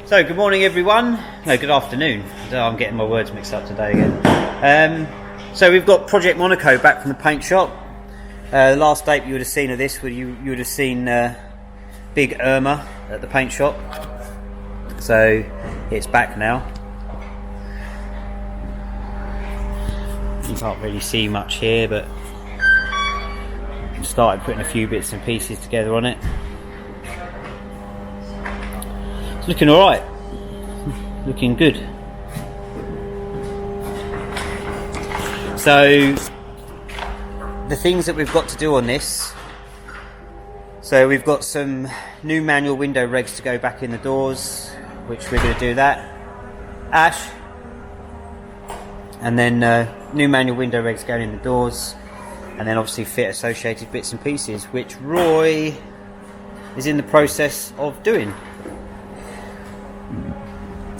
So good morning everyone, no good afternoon, I'm getting my words mixed up today again. So we've got Project Monaco back from the paint shop. The last date you would have seen of this, you would have seen Big Irma at the paint shop. So it's back now. You can't really see much here, but started putting a few bits and pieces together on it. It's looking alright, looking good. So the things that we've got to do on this, so we've got some new manual window regs to go back in the doors, which we're going to do that. Ash. And then new manual window regs going in the doors, and then obviously fit associated bits and pieces, which Roy is in the process of doing.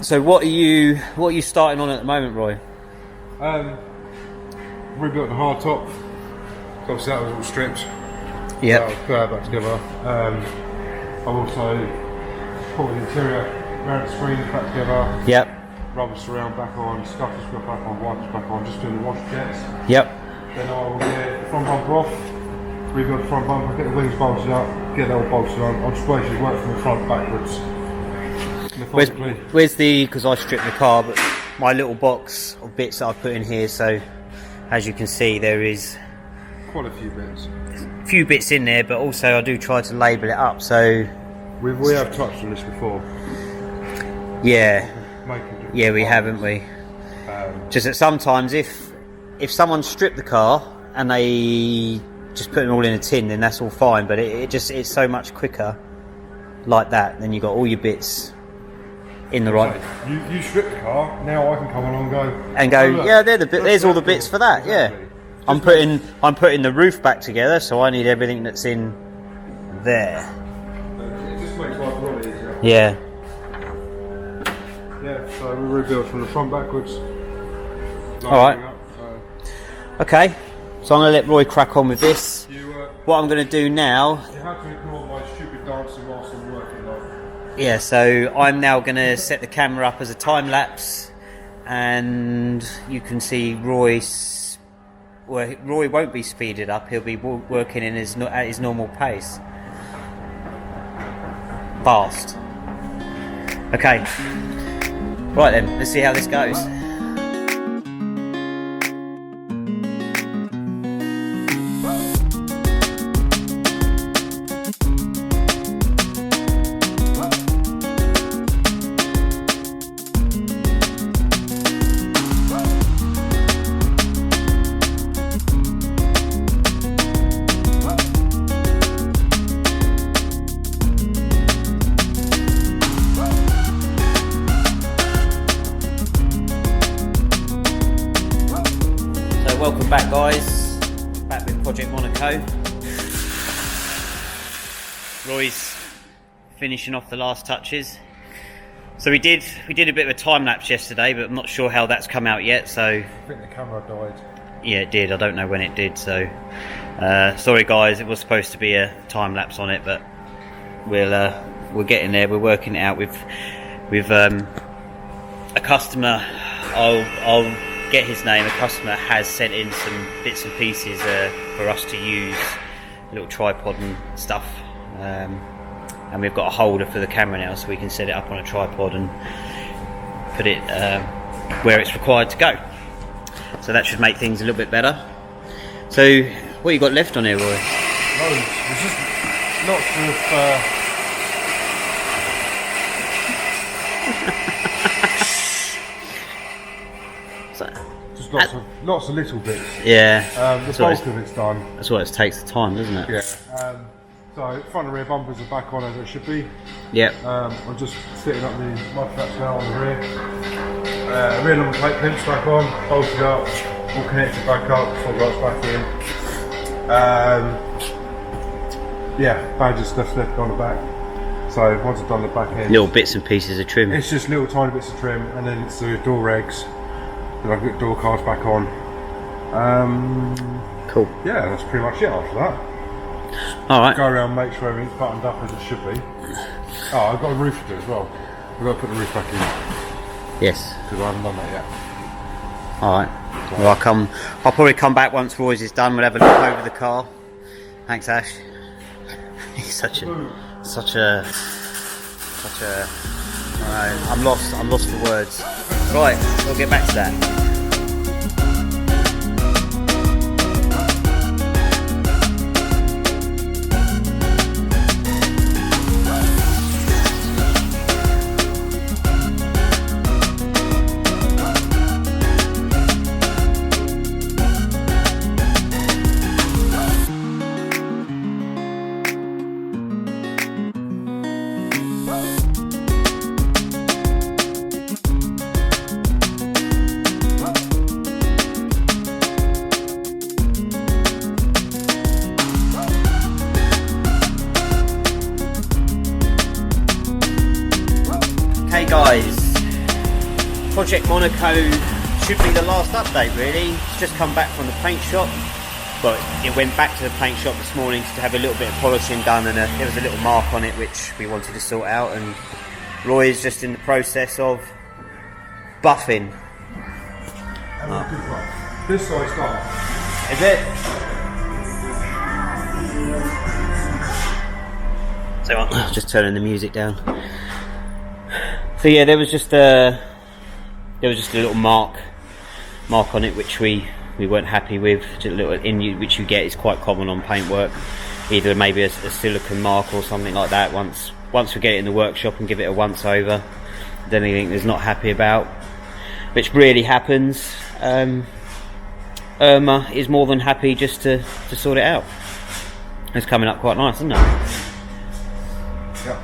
So what are you starting on at the moment, Roy? Rebuilt the hard top. Obviously that was all stripped. Yeah. I'll put that back together. I've also put the interior around the screen back together. Yep. Rubber surround back on, scuffers back on, wipers back on, just doing the wash jets. Yep. Then I will get the front bumper off, rebuild the front bumper, get the wings bolted up, get that all bolted on. I'll just basically work from the front backwards. Where's the, because I stripped the car, but my little box of bits that I've put in here, so as you can see there is quite a few bits. A few bits in there, but also I do try to label it up, so... We have touched on this before. Yeah. Yeah, we haven't we? Just that sometimes if someone stripped the car and they just put them all in a tin, then that's all fine. But it's so much quicker like that. Then you got all your bits in the right. You stripped the car. Now I can come along and go. Oh, yeah, there's all the bits for that. Exactly. Yeah, I'm putting the roof back together, so I need everything that's in there. It just makes life a lot easier. Yeah. Yeah, so we rebuild from the front backwards. Alright. Okay, so I'm going to let Roy crack on with this. What I'm going to do now... You have to ignore my stupid dancing whilst I'm working though. Yeah, so I'm now going to set the camera up as a time lapse, and you can see Roy won't be speeded up, he'll be working in at his normal pace. Fast. Okay. Right then, let's see how this goes. Welcome back guys, back with Project Monaco. Roy's finishing off the last touches. So we did a bit of a time lapse yesterday, but I'm not sure how that's come out yet. So I think the camera died. Yeah, it did. I don't know when it did. So sorry guys, it was supposed to be a time lapse on it, but we're getting there. We're working it out with a customer. I'll get his name. A customer has sent in some bits and pieces for us to use, a little tripod and stuff, and we've got a holder for the camera now, so we can set it up on a tripod and put it where it's required to go. So that should make things a little bit better. So what you got left on here, Roy? Loads. There's just lots of lots of little bits. Yeah. The bulk of it's done. That's what it takes the time, doesn't it? Yeah. So front and rear bumpers are back on as they should be. Yep. I'm just fitting up the mud flaps now on the rear. Rear number plate pinch back on, bolted up, all connected back up, full lights back in. Yeah, badges left on the back. So once I've done the back end, little bits and pieces of trim. It's just little tiny bits of trim, and then it's the door regs. Then I've got door cards back on. Cool. Yeah, that's pretty much it after that. Alright. Go around, make sure everything's buttoned up as it should be. Oh, I've got a roof to do as well. We've got to put the roof back in, Yes. because I haven't done that yet. Alright. Well, I'll probably come back once Roy's is done. We'll have a look over the car. Thanks, Ash. He's such a I'm lost for words. Right, we'll get back to that. Hey guys, Project Monaco should be the last update really. It's just come back from the paint shop. Well, it went back to the paint shop this morning to have a little bit of polishing done, and there was a little mark on it which we wanted to sort out, and Roy is just in the process of buffing. This side's done. Is it? So I'm just turning the music down. So yeah, there was just a little mark on it which we weren't happy with. Just a little which you get is quite common on paintwork. Either maybe a silicone mark or something like that. Once we get it in the workshop and give it a once over, then anything there's not happy about, which really happens. Irma is more than happy just to sort it out. It's coming up quite nice, isn't it? Yep.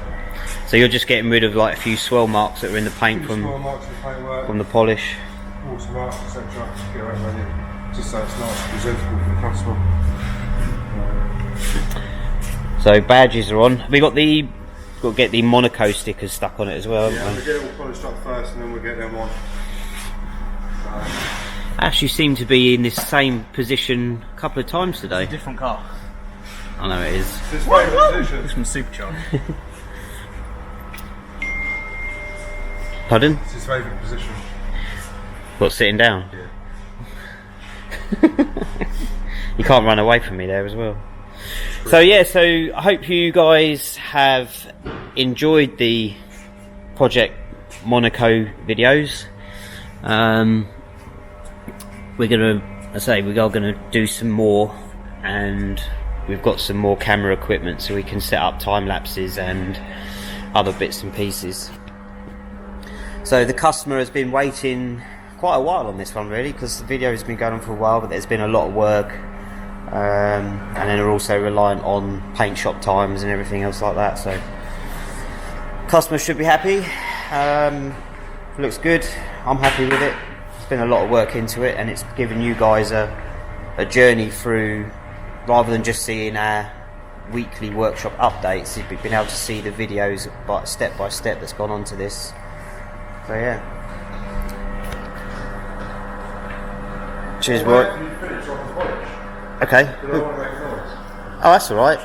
So you're just getting rid of like a few swell marks that are in the paint from the polish. Water marks, etc. Get it ready. Just so it's nice and presentable for the customer. So badges are on. We got to get the Monaco stickers stuck on it as well. Yeah, we'll get it all polished up first, and then we'll get them on. Ash, you seem to be in this same position a couple of times today. It's a different car. I know it is. It's his favourite position. This one's supercharged. Pardon? It's his favourite position. What, sitting down? Yeah. You can't run away from me there as well. So yeah, so I hope you guys have enjoyed the Project Monaco videos. We are gonna do some more, and we've got some more camera equipment so we can set up time lapses and other bits and pieces. So the customer has been waiting quite a while on this one really, because the video has been going on for a while, but there's been a lot of work, and then we're also reliant on paint shop times and everything else like that. So customer should be happy. Looks good. I'm happy with it. There's been a lot of work into it, and it's given you guys a journey through, rather than just seeing our weekly workshop updates. You've been able to see the videos step by step that's gone on to this. So yeah. Cheers, Roy. Okay. Oh, that's alright.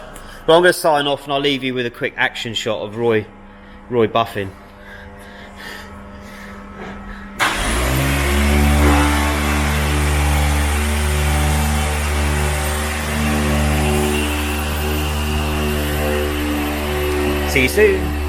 Well, I'm going to sign off and I'll leave you with a quick action shot of Roy buffing. See you soon.